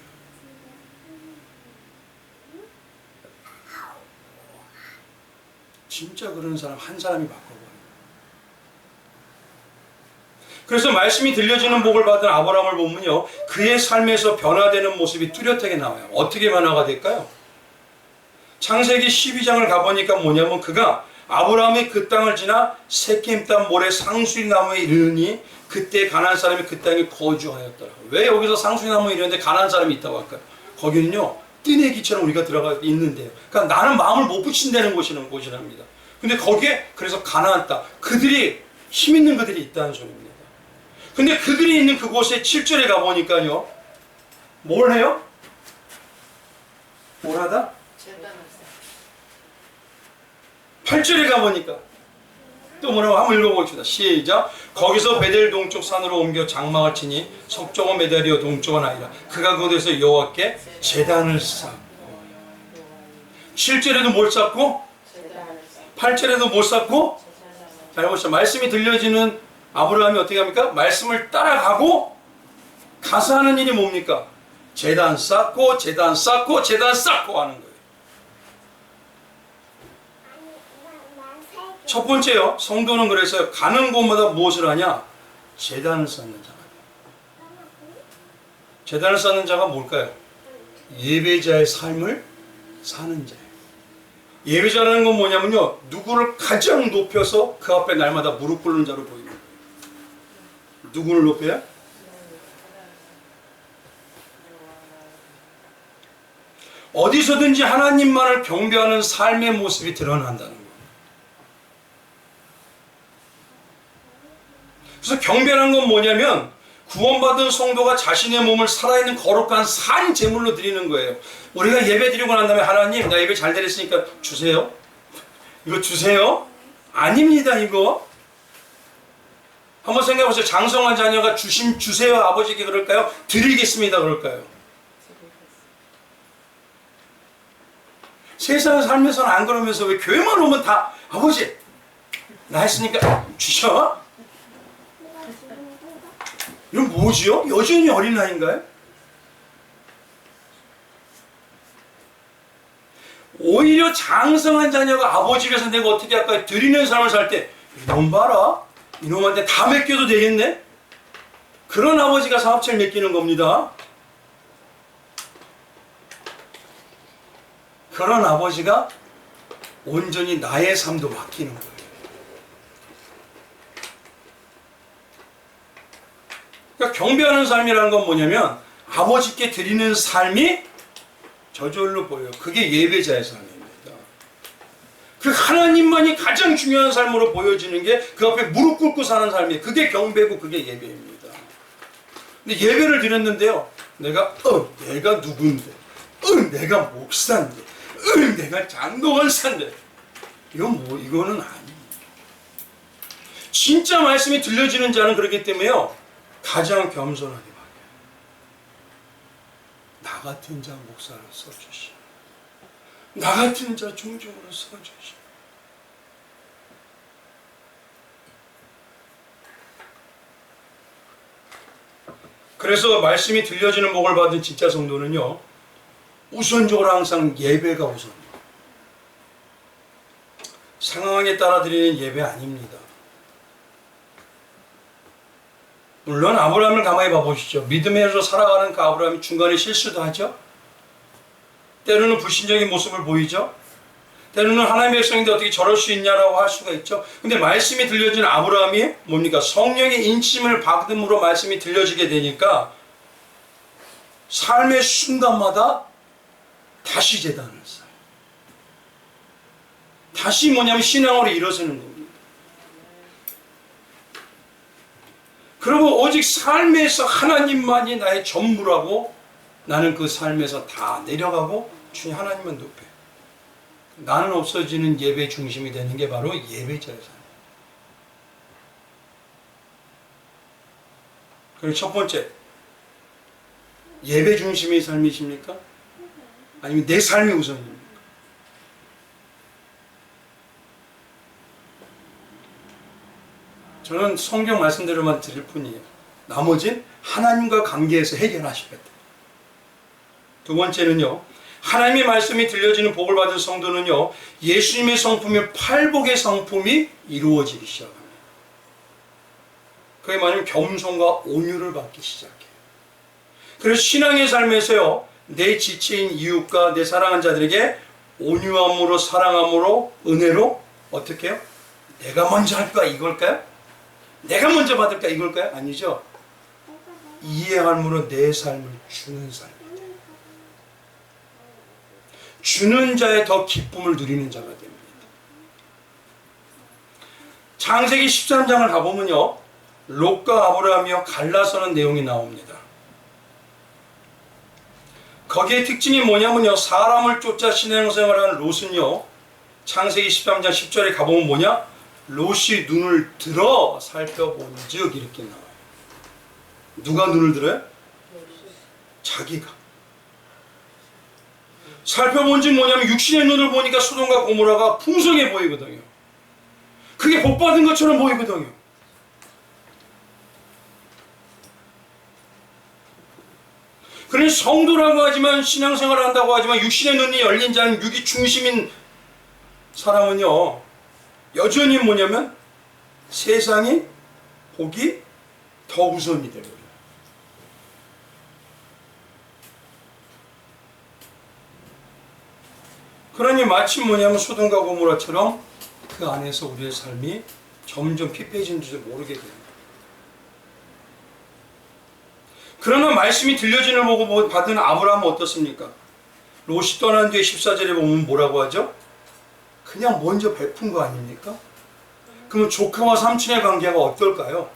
진짜 그런 사람 한 사람이 바꿔버려요. 그래서 말씀이 들려지는 복을 받은 아브라함을 보면요, 그의 삶에서 변화되는 모습이 뚜렷하게 나와요. 어떻게 변화가 될까요? 창세기 12장을 가보니까 뭐냐면 그가 아브라함이 그 땅을 지나 세겜 땅 모래 상수리 나무에 이르니 그때 가나안 사람이 그 땅에 거주하였더라. 왜 여기서 상수리 나무에 이르는데 가나안 사람이 있다고 할까요? 거기는요, 뜨내기처럼 우리가 들어가 있는데요. 그러니까 나는 마음을 못 붙인다는 곳이랍니다. 근데 거기에 그래서 가나안 땅, 그들이 힘 있는 그들이 있다는 소리입니다. 근데 그들이 있는 그곳에 7절에 가보니까요, 뭘 해요? 뭘 하다? 8절에 가보니까 또 뭐라고 한번 읽어보겠습니다. 시작. 거기서 베델 동쪽 산으로 옮겨 장막을 치니 서쪽은 베델이요 동쪽은 아니라 그가 그곳에서 여호와께 제단을 쌓고. 7절에도 뭘 쌓고? 8절에도 뭘 쌓고? 잘 보시죠. 말씀이 들려지는 아브라함이 어떻게 합니까? 말씀을 따라가고 가서 하는 일이 뭡니까? 제단 쌓고 제단 쌓고 제단 쌓고 하는 거예요. 첫 번째요, 성도는 그래서 가는 곳마다 무엇을 하냐? 제단을 쌓는 자가. 제단을 쌓는 자가 뭘까요? 예배자의 삶을 사는 자예요. 예배자라는 건 뭐냐면요, 누구를 가장 높여서 그 앞에 날마다 무릎 꿇는 자로 보입니다. 누구를 높여요? 어디서든지 하나님만을 경배하는 삶의 모습이 드러난다는 거예요. 그래서 경배라는 건 뭐냐면 구원받은 성도가 자신의 몸을 살아있는 거룩한 산 제물로 드리는 거예요. 우리가 예배 드리고 난 다음에 하나님, 나 예배 잘 드렸으니까 주세요. 이거 주세요? 아닙니다, 이거. 한번 생각해 보세요. 장성한 자녀가 주세요 아버지께 그럴까요? 드리겠습니다 그럴까요? 세상 살면서는 안 그러면서 왜 교회만 오면 다 아버지 나 했으니까 주셔? 이건 뭐지요? 여전히 어린아이인가요? 오히려 장성한 자녀가 아버지께서 내가 어떻게 할까 드리는 삶을 살 때 이놈 봐라, 이놈한테 다 맡겨도 되겠네? 그런 아버지가 사업체를 맡기는 겁니다. 그런 아버지가 온전히 나의 삶도 맡기는 거예요. 그러니까 경배하는 삶이라는 건 뭐냐면 아버지께 드리는 삶이 저절로 보여요. 그게 예배자의 삶입니다. 그 하나님만이 가장 중요한 삶으로 보여지는 게 그 앞에 무릎 꿇고 사는 삶이에요. 그게 경배고 그게 예배입니다. 근데 예배를 드렸는데요. 내가 누군데? 내가 목사인데? 내가 장로원사인데? 이거는 아니에요. 진짜 말씀이 들려지는 자는 그렇기 때문에요. 가장 겸손하게 바뀌어요. 나 같은 자 목사를 써주시. 나 같은 자 종종으로 써주시. 그래서 말씀이 들려지는 복을 받은 진짜 성도는요. 우선적으로 항상 예배가 우선이에요. 상황에 따라 드리는 예배 아닙니다. 물론 아브라함을 가만히 봐보시죠. 믿음에서 살아가는 그 아브라함이 중간에 실수도 하죠. 때로는 불신적인 모습을 보이죠. 때로는 하나님의 백성인데 어떻게 저럴 수 있냐라고 할 수가 있죠. 근데 말씀이 들려진 아브라함이 뭡니까? 성령의 인침을 받음으로 말씀이 들려지게 되니까 삶의 순간마다 다시 제단을 쌓아요. 다시 뭐냐면 신앙으로 일어서는 겁니다. 그리고 오직 삶에서 하나님만이 나의 전부라고 나는 그 삶에서 다 내려가고 주님 하나님만 높여요. 나는 없어지는 예배 중심이 되는 게 바로 예배자의 삶이에요. 그리고 첫 번째, 예배 중심의 삶이십니까? 아니면 내 삶이 우선입니까? 저는 성경 말씀대로만 드릴 뿐이에요. 나머지는 하나님과 관계에서 해결하셔야 돼요. 두 번째는요. 하나님의 말씀이 들려지는 복을 받은 성도는요. 예수님의 성품이 팔복의 성품이 이루어지기 시작합니다. 그게 뭐냐면 겸손과 온유를 받기 시작해요. 그래서 신앙의 삶에서요. 내 지체인 이웃과 내 사랑한 자들에게 온유함으로 사랑함으로 은혜로 어떻게 해요? 내가 먼저 할까 이걸까요? 내가 먼저 받을까 이걸까요? 아니죠. 이해함으로 내 삶을 주는 삶. 주는 자의 더 기쁨을 누리는 자가 됩니다. 창세기 13장을 가보면요. 롯과 아브라함이요 갈라서는 내용이 나옵니다. 거기에 특징이 뭐냐면요. 사람을 쫓아 신앙생활하는 롯은요. 창세기 13장 10절에 가보면 뭐냐? 롯이 눈을 들어 살펴본즉 이렇게 나와요. 누가 눈을 들어요? 자기가. 살펴본즉 뭐냐면 육신의 눈을 보니까 소돔과 고모라가 풍성해 보이거든요. 그게 복받은 것처럼 보이거든요. 그러니 성도라고 하지만 신앙생활을 한다고 하지만 육신의 눈이 열린 자는 육이 중심인 사람은요. 여전히 뭐냐면 세상이 복이 더 우선이 되거든요. 그러니 마치 뭐냐면 소돔과 고모라처럼 그 안에서 우리의 삶이 점점 피폐해지는 줄 모르게 됩니다. 그러나 말씀이 들려지는 보고 받은 아브라함은 어떻습니까? 롯이 떠난 뒤에 14절에 보면 뭐라고 하죠? 그냥 먼저 베푼 거 아닙니까? 그러면 조카와 삼촌의 관계가 어떨까요?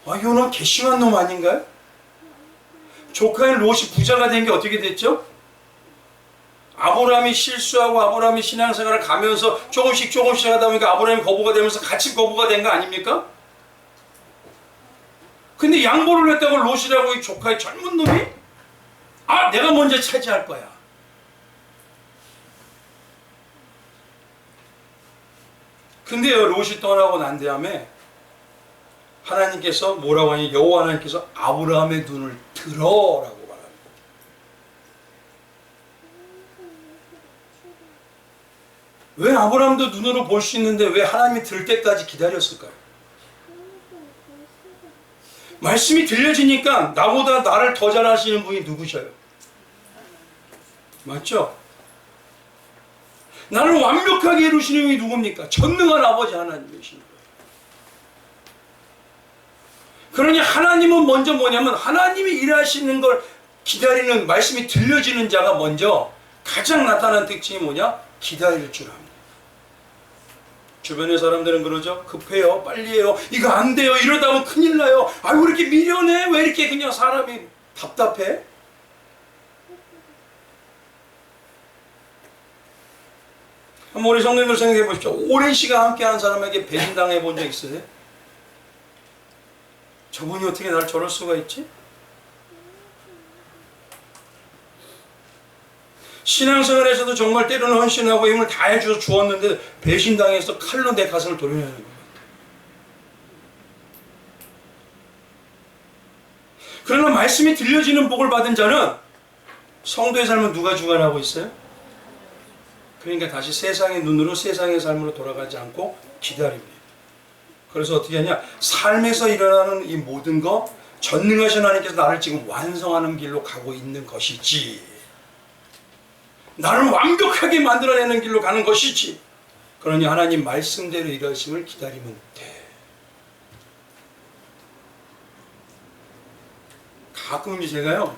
이거는 괘씸한 놈 아닌가요? 조카인 롯이 부자가 된 게 어떻게 됐죠? 아브라함이 실수하고 아브라함이 신앙생활을 가면서 조금씩 하다 보니까 아브라함이 거부가 되면서 같이 거부가 된 거 아닙니까? 근데 양보를 했다고 롯이라고 이 조카의 젊은 놈이 내가 먼저 차지할 거야. 근데요 롯이 떠나고 난 다음에 하나님께서 뭐라고 하니 여호와 하나님께서 아브라함의 눈을 들어라고 말합니다. 왜 아브라함도 눈으로 볼 수 있는데 왜 하나님이 들 때까지 기다렸을까요? 말씀이 들려지니까 나보다 나를 더 잘 아시는 분이 누구셔요? 맞죠? 나를 완벽하게 이루시는 분이 누굽니까? 전능한 아버지 하나님이신 거예요. 그러니 하나님은 먼저 뭐냐면 하나님이 일하시는 걸 기다리는, 말씀이 들려지는 자가 먼저 가장 나타나는 특징이 뭐냐? 기다릴 줄 압니다. 주변의 사람들은 그러죠. 급해요. 빨리 해요. 이거 안 돼요. 이러다 보면 큰일 나요. 아, 왜 이렇게 미련해? 왜 이렇게 그냥 사람이 답답해? 한번 우리 성도님들 생각해 보십시오. 오랜 시간 함께 하는 사람에게 배신당해 본 적 있으세요? 저분이 어떻게 나를 저럴 수가 있지? 신앙생활에서도 정말 때로는 헌신하고 힘을 다해줘서 주었는데 배신당해서 칼로 내 가슴을 도려내는 것 같아요. 그러나 말씀이 들려지는 복을 받은 자는 성도의 삶은 누가 주관하고 있어요? 그러니까 다시 세상의 눈으로 세상의 삶으로 돌아가지 않고 기다립니다. 그래서 어떻게 하냐? 삶에서 일어나는 이 모든 것, 전능하신 하나님께서 나를 지금 완성하는 길로 가고 있는 것이지, 나를 완벽하게 만들어내는 길로 가는 것이지, 그러니 하나님 말씀대로 일하심을 기다리면 돼. 가끔 제가요,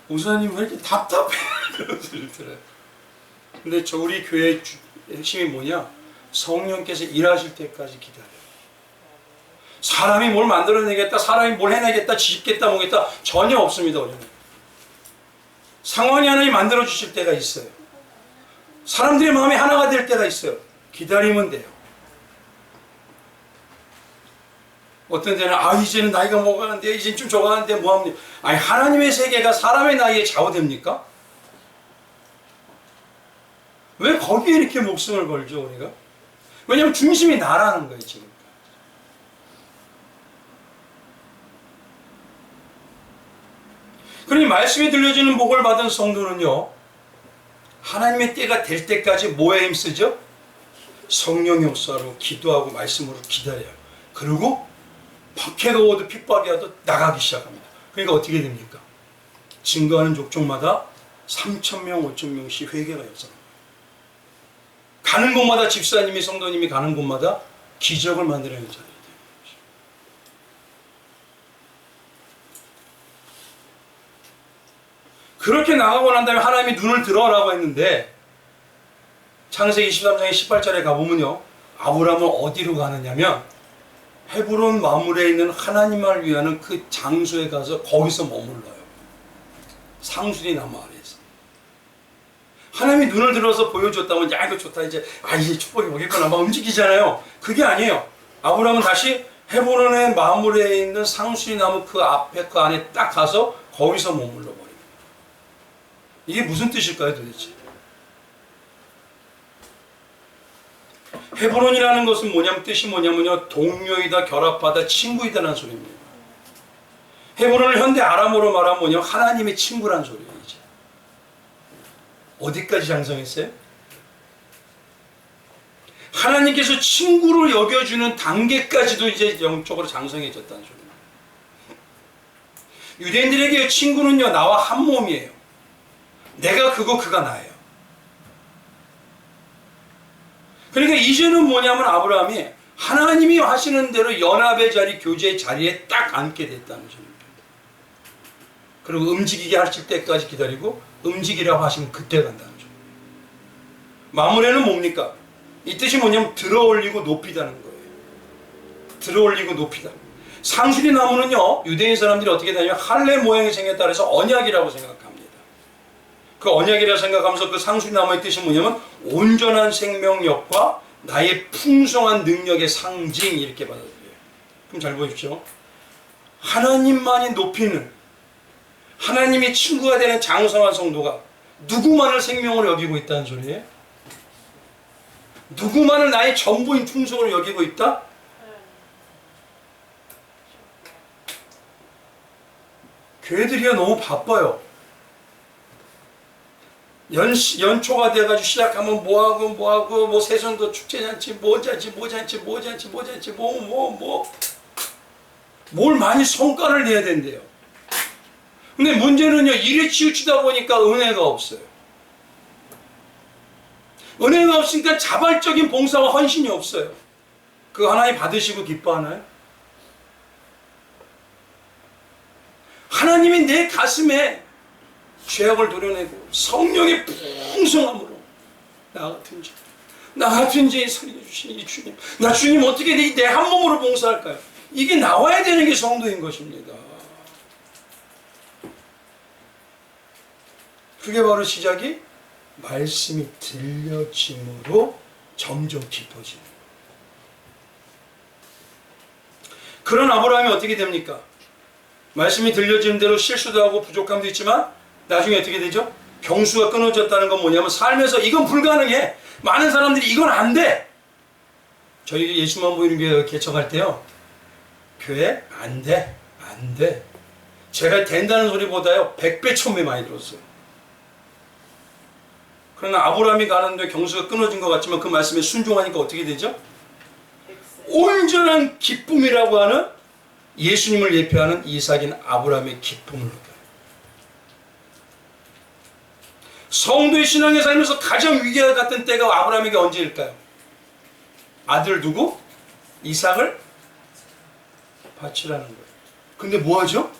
목사님 왜 이렇게 답답해? 그런 소리를 들어요. 근데 저 우리 교회의 핵심이 뭐냐? 성령께서 일하실 때까지 기다려요. 사람이 뭘 만들어내겠다, 사람이 뭘 해내겠다, 짓겠다, 뭐겠다 전혀 없습니다. 우리는 상황이 하나님 만들어 주실 때가 있어요. 사람들의 마음이 하나가 될 때가 있어요. 기다리면 돼요. 어떤 데는 이제는 나이가 먹었는데 이제는 좀 적었는데 뭐합니까? 아니, 하나님의 세계가 사람의 나이에 좌우됩니까? 왜 거기에 이렇게 목숨을 걸죠 우리가? 왜냐하면 중심이 나라는 거예요 지금. 그러니 말씀이 들려지는 복을 받은 성도는요, 하나님의 때가 될 때까지 뭐에 힘쓰죠? 성령 역사로 기도하고 말씀으로 기다려요. 그리고 박해가 오도 핍박이 와도 나가기 시작합니다. 그러니까 어떻게 됩니까? 증거하는 족족마다 3,000명, 5,000명씩 회개가 일어납니다. 가는 곳마다 집사님이, 성도님이 가는 곳마다 기적을 만들어내는 자리가 됩니다. 그렇게 나가고 난 다음에 하나님이 눈을 들어라고 했는데, 창세기 23장의 18절에 가보면요, 아브라함은 어디로 가느냐면 헤브론 마물에 있는 하나님을 위하는 그 장소에 가서 거기서 머물러요. 상수리 나무 아래에서. 하나님이 눈을 들어서 보여줬다면, 야 이거 좋다, 이제 이제 축복이 오겠구나 막 움직이잖아요. 그게 아니에요. 아브라함은 다시 헤브론의 마물에 있는 상수리 나무 그 앞에, 그 안에 딱 가서 거기서 머물러 버립니다. 이게 무슨 뜻일까요 도대체? 헤브론이라는 것은 뭐냐면, 뜻이 뭐냐면요, 동료이다, 결합하다, 친구이다라는 소리입니다. 헤브론을 현대 아람어로 말하면 뭐냐면 하나님의 친구란 소리예요. 이제 어디까지 장성했어요? 하나님께서 친구를 여겨주는 단계까지도 이제 영적으로 장성해졌다는 소리입니다. 유대인들에게 친구는요, 나와 한 몸이에요. 내가 그거, 그가 나예요. 그러니까 이제는 뭐냐면 아브라함이 하나님이 하시는 대로 연합의 자리, 교제의 자리에 딱 앉게 됐다는 소리입니다. 그리고 움직이게 하실 때까지 기다리고 움직이라고 하시면 그때 간다는 소리입니다. 마무리는 뭡니까? 이 뜻이 뭐냐면 들어올리고 높이다는 거예요. 들어올리고 높이다. 상수리 나무는요, 유대인 사람들이 어떻게 되냐면 할례 모양이 생겼다 그래서 언약이라고 생각합니다. 그 언약이라 생각하면서 그 상수리 나무의 뜻이 뭐냐면 온전한 생명력과 나의 풍성한 능력의 상징, 이렇게 받아들여요. 그럼 잘 보십시오. 하나님만이 높이는, 하나님의 친구가 되는 장성한 성도가 누구만을 생명으로 여기고 있다는 소리예요? 누구만을 나의 전부인 풍성으로 여기고 있다? 교회들이야 너무 바빠요. 연초가 돼가지고 시작하면 뭐하고 뭐 세선도 축제잔치 뭐잔치 뭘 많이 성과를 내야 된대요. 근데 문제는요, 일에 치우치다 보니까 은혜가 없어요. 은혜가 없으니까 자발적인 봉사와 헌신이 없어요. 그거 하나님 받으시고 기뻐하나요? 하나님이 내 가슴에 죄악을 도려내고 성령의 풍성함으로 나 같은 죄에 살려 주시는 이 주님, 나 주님 어떻게 내 한 몸으로 봉사할까요? 이게 나와야 되는 게 성도인 것입니다. 그게 바로 시작이 말씀이 들려짐으로 점점 깊어지는 거예요. 그런 아브라함이 어떻게 됩니까? 말씀이 들려지는 대로 실수도 하고 부족함도 있지만 나중에 어떻게 되죠? 경수가 끊어졌다는 건 뭐냐면 삶에서 이건 불가능해. 많은 사람들이 이건 안 돼. 저희 예수만 보이는 교회 개척할 때요. 교회 안 돼. 안 돼. 제가 된다는 소리보다요. 100배 1000배 많이 들었어요. 그러나 아브라함이 가는데 경수가 끊어진 것 같지만 그 말씀에 순종하니까 어떻게 되죠? 온전한 기쁨이라고 하는 예수님을 예표하는 이삭인 아브라함의 기쁨을 얻어요. 성도의 신앙의 삶에서 가장 위기와 같은 때가 아브라함에게 언제일까요? 아들 누구? 이삭을 바치라는 거예요. 근데 뭐하죠?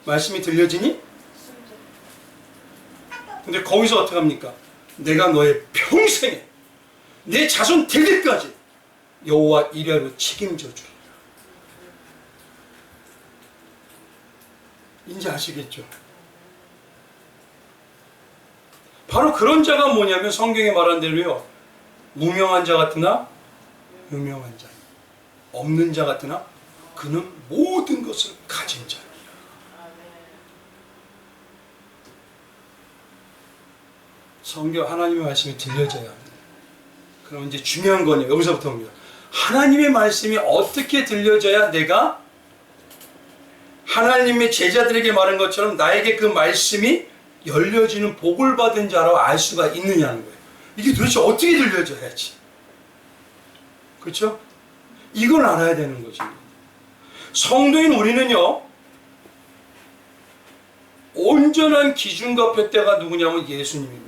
말씀이 들려지니? 근데 거기서 어떻게 합니까? 내가 너의 평생에 내 자손 대대까지 여호와 이레로 책임져 주리라. 이제 아시겠죠? 바로 그런 자가 뭐냐면 성경에 말한 대로요. 무명한 자 같으나 유명한 자, 없는 자 같으나 그는 모든 것을 가진 자입니다. 성경 하나님의 말씀이 들려져야 합니다. 그럼 이제 중요한 거는 여기서부터 옵니다. 하나님의 말씀이 어떻게 들려져야 내가 하나님의 제자들에게 말한 것처럼 나에게 그 말씀이 열려지는 복을 받은 자로 알 수가 있느냐는 거예요. 이게 도대체 어떻게 들려져야지? 그렇죠? 이걸 알아야 되는 것입니다. 성도인 우리는요, 온전한 기준과 표대가 누구냐면 예수님입니다.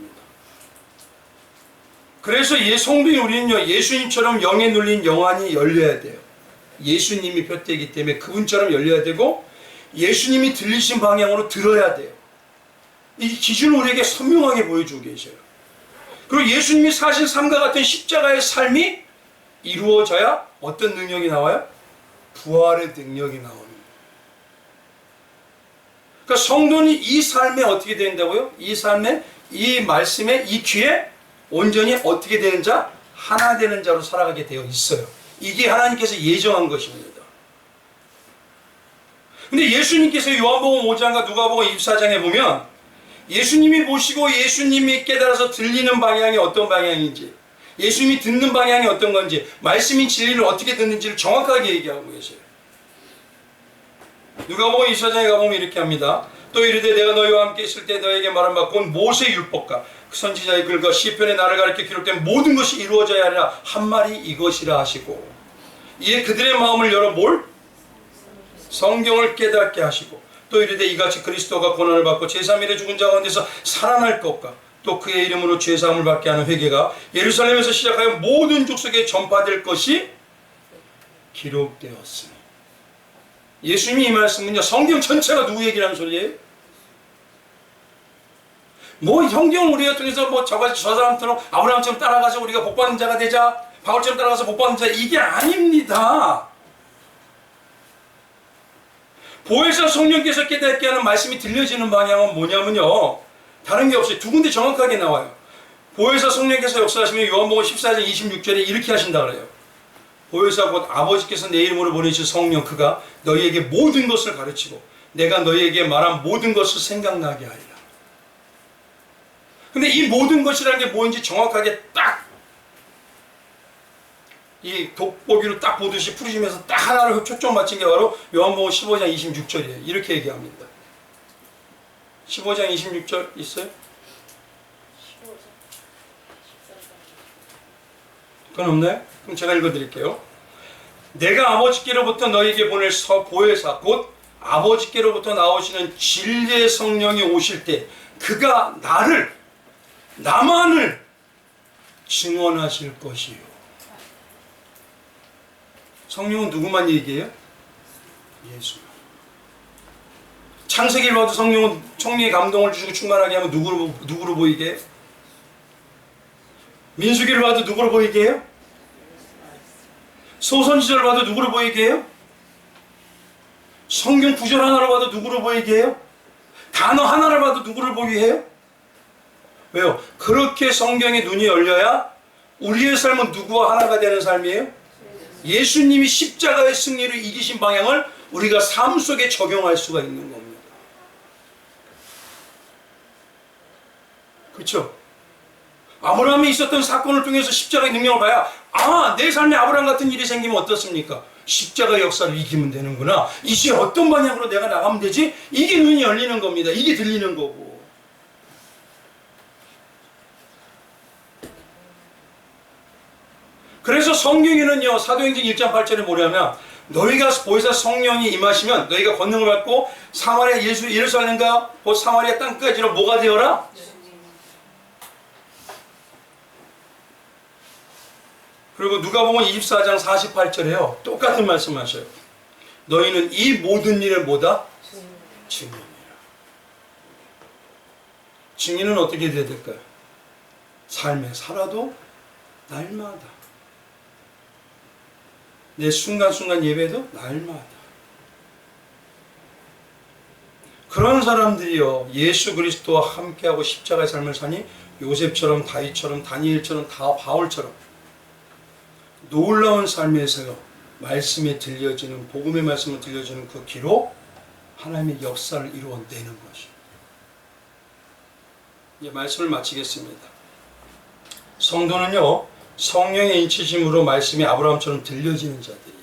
그래서 성도인 우리는요, 예수님처럼 영에 눌린 영안이 열려야 돼요. 예수님이 표대이기 때문에 그분처럼 열려야 되고 예수님이 들리신 방향으로 들어야 돼요. 이 기준을 우리에게 선명하게 보여주고 계셔요. 그리고 예수님이 사신 삶과 같은 십자가의 삶이 이루어져야 어떤 능력이 나와요? 부활의 능력이 나옵니다. 그러니까 성도는 이 삶에 어떻게 된다고요? 이 삶에, 이 말씀에, 이 귀에 온전히 어떻게 되는 자? 하나 되는 자로 살아가게 되어 있어요. 이게 하나님께서 예정한 것입니다. 근데 예수님께서 요한복음 5장과 누가복음 24장에 보면 예수님이 보시고 예수님이 깨달아서 들리는 방향이 어떤 방향인지, 예수님이 듣는 방향이 어떤 건지, 말씀인 진리를 어떻게 듣는지를 정확하게 얘기하고 계세요. 누가복음 24장에 가보면 이렇게 합니다. 또 이르되 내가 너희와 함께 있을 때 너에게 말한 바 곧 모세의 율법과 그 선지자의 글과 시편의 나를 가리켜 기록된 모든 것이 이루어져야 하리라 한 말이 이것이라 하시고, 이에 그들의 마음을 열어 뭘? 성경을 깨닫게 하시고, 또 이르되 이같이 그리스도가 고난을 받고 제3일에 죽은 자 가운데서 살아날 것과 또 그의 이름으로 죄사함을 받게 하는 회개가 예루살렘에서 시작하여 모든 족속에 전파될 것이 기록되었으니. 예수님이 이 말씀은요, 성경 전체가 누구 얘기라는 소리예요? 뭐 성경을 우리가 통해서 뭐 저 사람처럼 아브라함처럼 따라가서 우리가 복받는 자가 되자, 바울처럼 따라가서 복받는 자, 이게 아닙니다. 보혜사 성령께서 깨닫게 하는 말씀이 들려지는 방향은 뭐냐면요, 다른 게 없어요. 두 군데 정확하게 나와요. 보혜사 성령께서 역사하시면 요한복음 14장 26절에 이렇게 하신다 그래요. 보혜사 곧 아버지께서 내 이름으로 보내신 성령, 그가 너희에게 모든 것을 가르치고 내가 너희에게 말한 모든 것을 생각나게 하리라. 근데 이 모든 것이라는 게 뭔지 정확하게 딱 이 돋보기로 딱 보듯이 풀이시면서 딱 하나를 초점 맞춘 게 바로 요한복음 15장 26절이에요. 이렇게 얘기합니다. 15장 26절 있어요? 그건 없나요? 그럼 제가 읽어드릴게요. 내가 아버지께로부터 너희에게 보낼 보혜사 곧 아버지께로부터 나오시는 진리의 성령이 오실 때 그가 나만을 증언하실 것이요. 성령은 누구만 얘기해요? 예수. 창세기를 봐도 성령은 성령의 감동을 주시고 충만하게 하면 누구로 보이게 해요? 민수기를 봐도 누구로 보이게 해요? 소선지자를 봐도 누구로 보이게 해요? 성경 구절 하나를 봐도 누구로 보이게 해요? 단어 하나를 봐도 누구를 보이게 해요? 왜요? 그렇게 성경의 눈이 열려야 우리의 삶은 누구와 하나가 되는 삶이에요? 예수님이 십자가의 승리로 이기신 방향을 우리가 삶 속에 적용할 수가 있는 겁니다. 그렇죠? 아브라함이 있었던 사건을 통해서 십자가의 능력을 봐야 내 삶에 아브라함 같은 일이 생기면 어떻습니까? 십자가의 역사를 이기면 되는구나. 이제 어떤 방향으로 내가 나가면 되지? 이게 눈이 열리는 겁니다. 이게 들리는 거고. 그래서 성경에는요, 사도행전 1장 8절에 뭐냐면 너희가 보혜사 성령이 임하시면 너희가 권능을 받고 사마리아 예루살렘과 곧 사마리아 땅까지로 뭐가 되어라? 그리고 누가복음 24장 48절에요. 똑같은 말씀하셔요. 너희는 이 모든 일을 뭐다? 증인이라. 증인은 어떻게 돼야 될까요? 삶에 살아도 날마다. 내 순간순간 예배도 날마다. 그런 사람들이요, 예수 그리스도와 함께하고 십자가의 삶을 사니 요셉처럼 다윗처럼 다니엘처럼 바울처럼 놀라운 삶에서요, 말씀이 들려지는, 복음의 말씀을 들려주는 그 기로 하나님의 역사를 이루어내는 것입니다. 이제 말씀을 마치겠습니다. 성도는요, 성령의 인치심으로 말씀이 아브라함처럼 들려지는 자들이에요.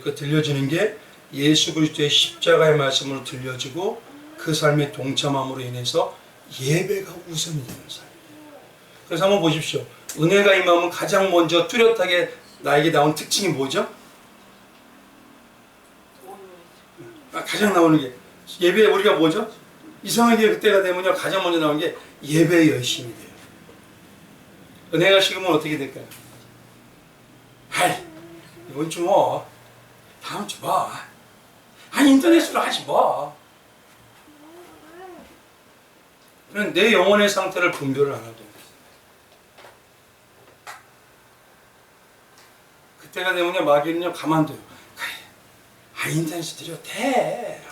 그 들려지는 게 예수 그리스도의 십자가의 말씀으로 들려지고 그 삶에 동참함으로 인해서 예배가 우선이 되는 삶이에요. 그래서 한번 보십시오. 은혜가 임하면 가장 먼저 뚜렷하게 나에게 나온 특징이 뭐죠? 가장 나오는 게 예배에 우리가 뭐죠? 이상하게 그때가 되면요, 가장 먼저 나오는 게 예배의 열심이 돼요. 은혜가 식으면 어떻게 될까요? 이번 주 뭐, 다음 주 뭐, 인터넷으로 하지 뭐. 그런 내 영혼의 상태를 분별을 안 하고 그때가 되면요, 마귀는요, 가만둬요. 그래, 인터넷 드려도 돼.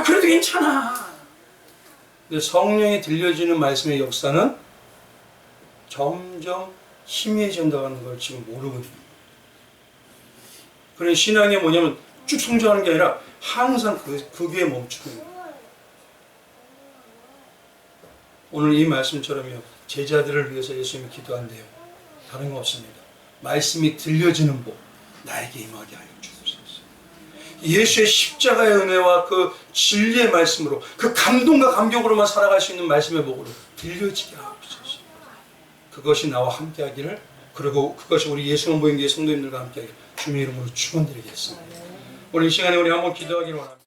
그래도 괜찮아. 근데 성령이 들려지는 말씀의 역사는 점점 희미해진다는 걸 지금 모르거든요. 그런 신앙이 뭐냐면 쭉 성장하는 게 아니라 항상 그 귀에 멈추고 있는 거예요. 오늘 이 말씀처럼요, 제자들을 위해서 예수님이 기도한대요. 다른 거 없습니다. 말씀이 들려지는 복 나에게 임하게 하여 주옵소서. 예수의 십자가의 은혜와 그 진리의 말씀으로 그 감동과 감격으로만 살아갈 수 있는 말씀의 복으로 들려지게 하옵소서. 그것이 나와 함께 하기를, 그리고 그것이 우리 예수만 보인 교회 성도님들과 함께 하기를 주님의 이름으로 축원드리겠습니다. 오늘 이 시간에 우리 한번 기도하기를 원합니다.